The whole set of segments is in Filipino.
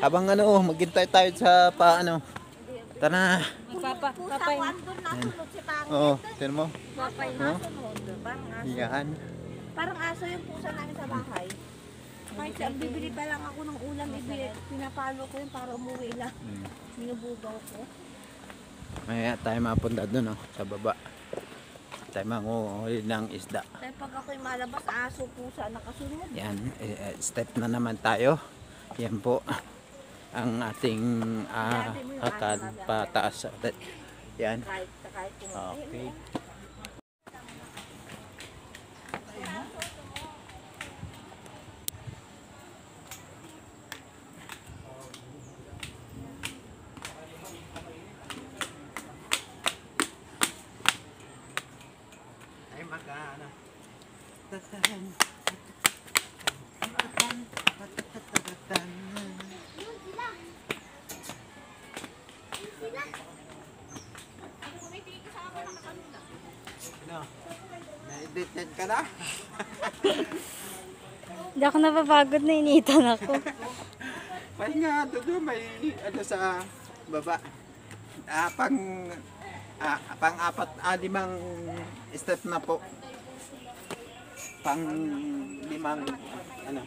Habang ano, maghintay tayo sa paano. Tara. Papay. Oo, tignan mo. Papay No? nasunod. Parang aso. Yan. Parang aso yung pusa namin sa bahay. Kahit sa bibili pa lang ako ng ulam, pinapalo ko yun para umuwi lang. Binubugaw ko. Maya tayo mapunta doon, sa baba. Tayo manguhuli ng isda. Kaya pag ako'y malabas, aso, pusa, nakasunod. Yan, step na naman tayo. Yan po ang ating pataas. Yan. Kahit Okay. Ay magana. Tatan. Na-edited ka na? Hindi ako napapagod na initan ako. Pahinga, doon may ano sa baba. Pang-apat, 5 step na po. Pang-5, ano,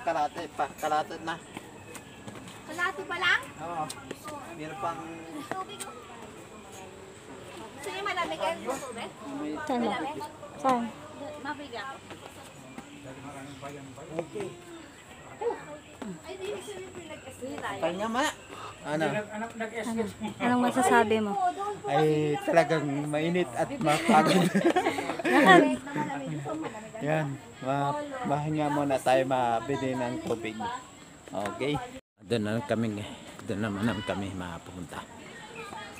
kalate na. Kalati pa lang? Oo. Meron pang Gusto niyo malamig kayo ng tubig? Saan ba? Malamig? Saan? Mabigat. okay. Ay, di sabihin ko nag-estilay. Pahinga ma. Ano? Anong masasabi mo? Ay talagang mainit at mapagod. Yan. Mahinga muna tayo mabili ng tubig. Okay. Doon naman kami mapunta.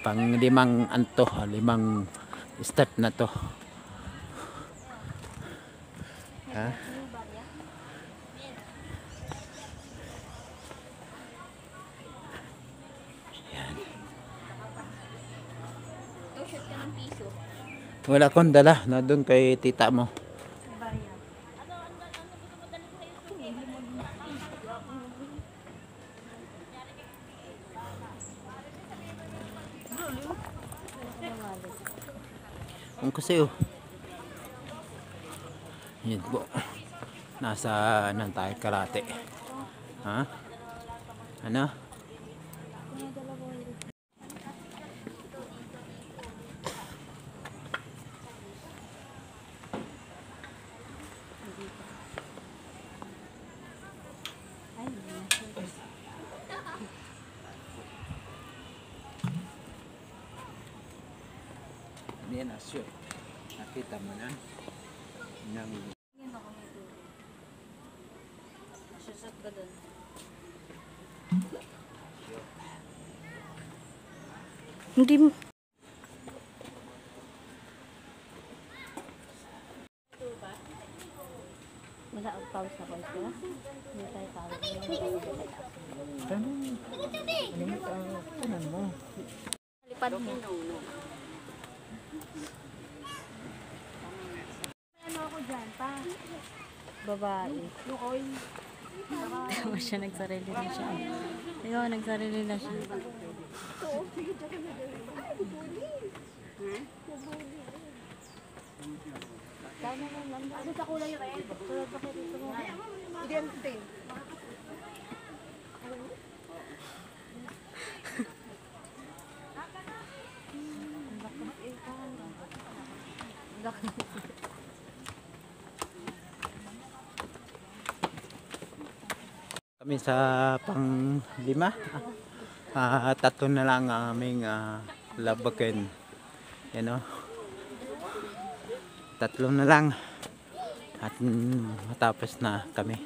Pang 5 anto, 5 step na to. Ha? Wala akong dala na doon kay tita mo. Ang kasi yan po. Nasa nang tayo karate. Ha? Ano? Hindi na sure. Nakita mo na ng Susot ka dun. Hindi mo. Wala ang pause na pause ka? Hindi tayo pause. Tanan mo. Lipad mo. Ano ako dyan, pa? Babae. Lukoy. Tama siya, nagsarili na siya. Ikaw, nagsarili na siya. Ano sa kulay red? Tulad pa kayo dito mo. Identity. Kami sa pang 5. 3 na lang ang aming labakin. Yan o. 3 na lang. At matapos na kami.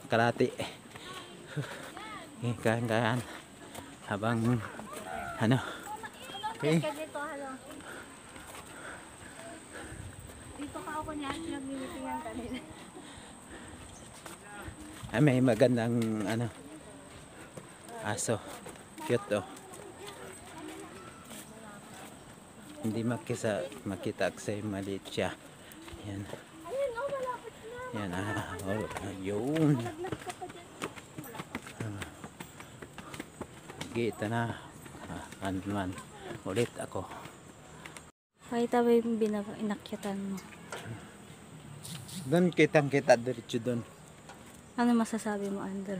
Karate. Kahan-kahan. Habang ano. Okay. Dito ka ako niyan, nag-meetingan kanila. Ay, may magandang ano aso. Cute Hindi makita kasi maliit siya. Yan. Yan yun. Kita na. Ano naman. Ulit ako. Pakita ba yung inakyatan mo? Doon kitang kita diretso doon. Ano masasabi mo, Andrew?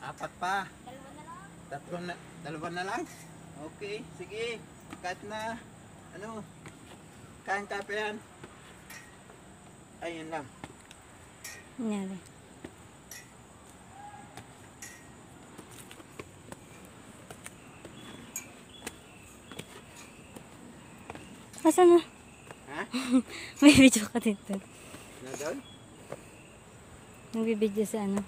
Apat pa. Dalawa na lang. Okay, sige. Kahit na ano, kain kape yan. Ayun lang. Nangyari. Asan na? Ha? May video ka dito. Na doon? Nagbibideo sa ano?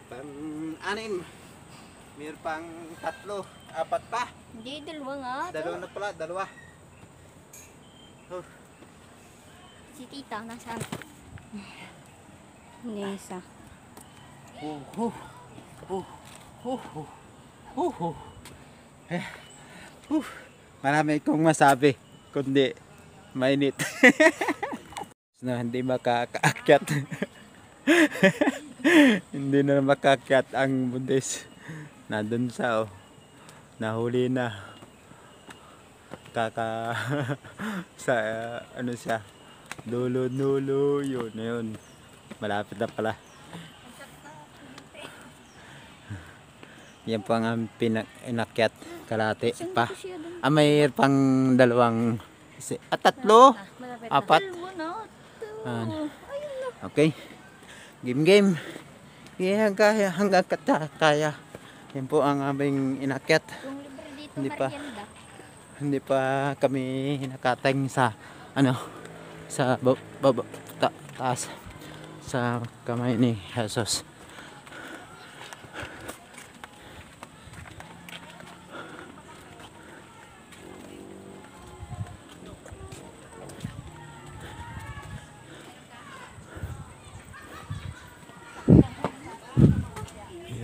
Pang-anin. Meron pang 3, 4 pa. Hindi, dalawa nga. Dalawa na pala, dalawa. Si tita, nasaan? Hindi isa. Marami kong masabi, kundi mainit. Na hindi makakaakyat. Hindi na makaakyat ang buntis. Nandun sa nahuli na. Sa ano siya, dulo yun na yun. Malapit na pala. Yan po ang inakyat kalate pa. May pang 2, 3, 4. Okay. Game. Kaya hanggang kaya. Yan po ang aming inakyat. Kung libre dito, Hindi pa. merienda. Hindi pa kami nakateng sa sa taas sa kamay ni Jesus.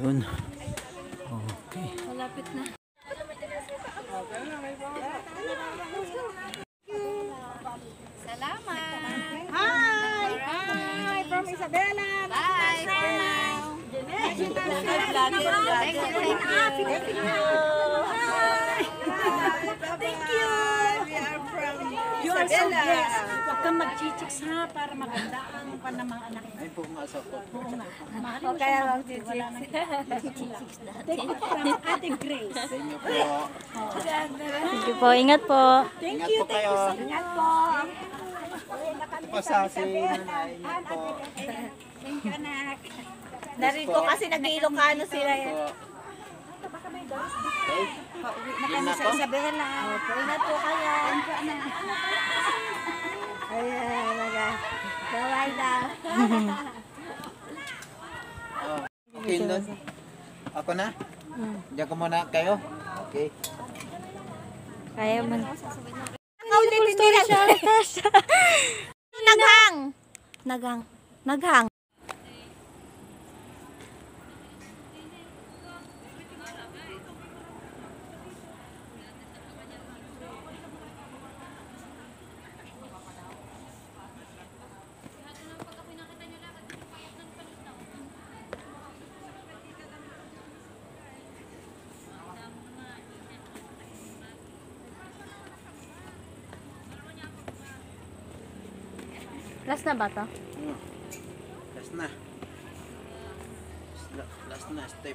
Yun. Okay. Malapit na. Hi, from Isabela. Bye. Thank you. We are from You are so blessed. Huwag kang mag-chichicks ha, para maganda ang panamang anak mo. Ay po nga sa po. Oo nga. Mahal O mo kaya siya. mag-chichicks. Take it from Ate Grace. Thank you po. Thank you po. Ingat po. Thank Ingat you, po thank kayo. you so Ingat po. Pa si nanay. Ingat po. Thank you, anak. Narito kasi nag-Ilocano sila yan. Okay. Pauwi na kami sa Isabela. Ingat po kayo. Ayan, bye na. Okay, Lord. Ako na? Diyan ko muna kayo. Okay. Kaya man. Ulitin nila siya. Naghang. Last na ba to? Last na. Last na step.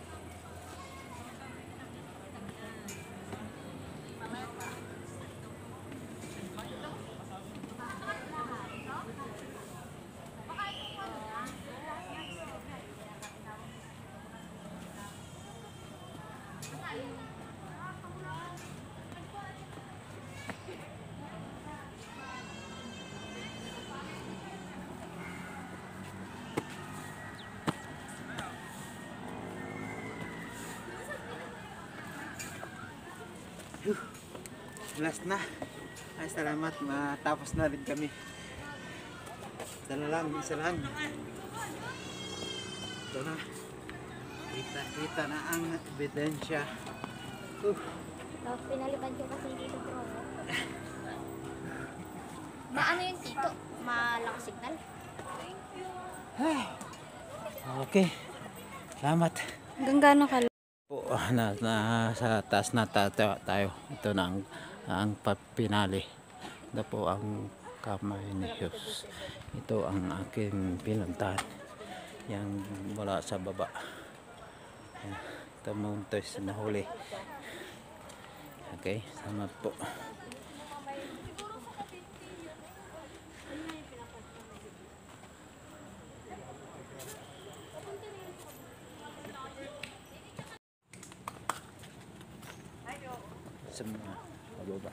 Last na. Ay, salamat. Matapos na rin kami. Isa na lang, isa lang. Ito na. Kita na ang ebidensya. Tapos pinalipan ko kasi dito bro. Maano yung tito? Malakas signal? Okay. Salamat. Hanggang gaano ka? Po, sa taas na tayo. Ito na ang pinali. Ito po ang kamay ni Jesus. Ito ang aking pinuntahan. Yang wala sa baba. Yan. Ito Montes na huli. Okay, salamat po. Sa mga pababa.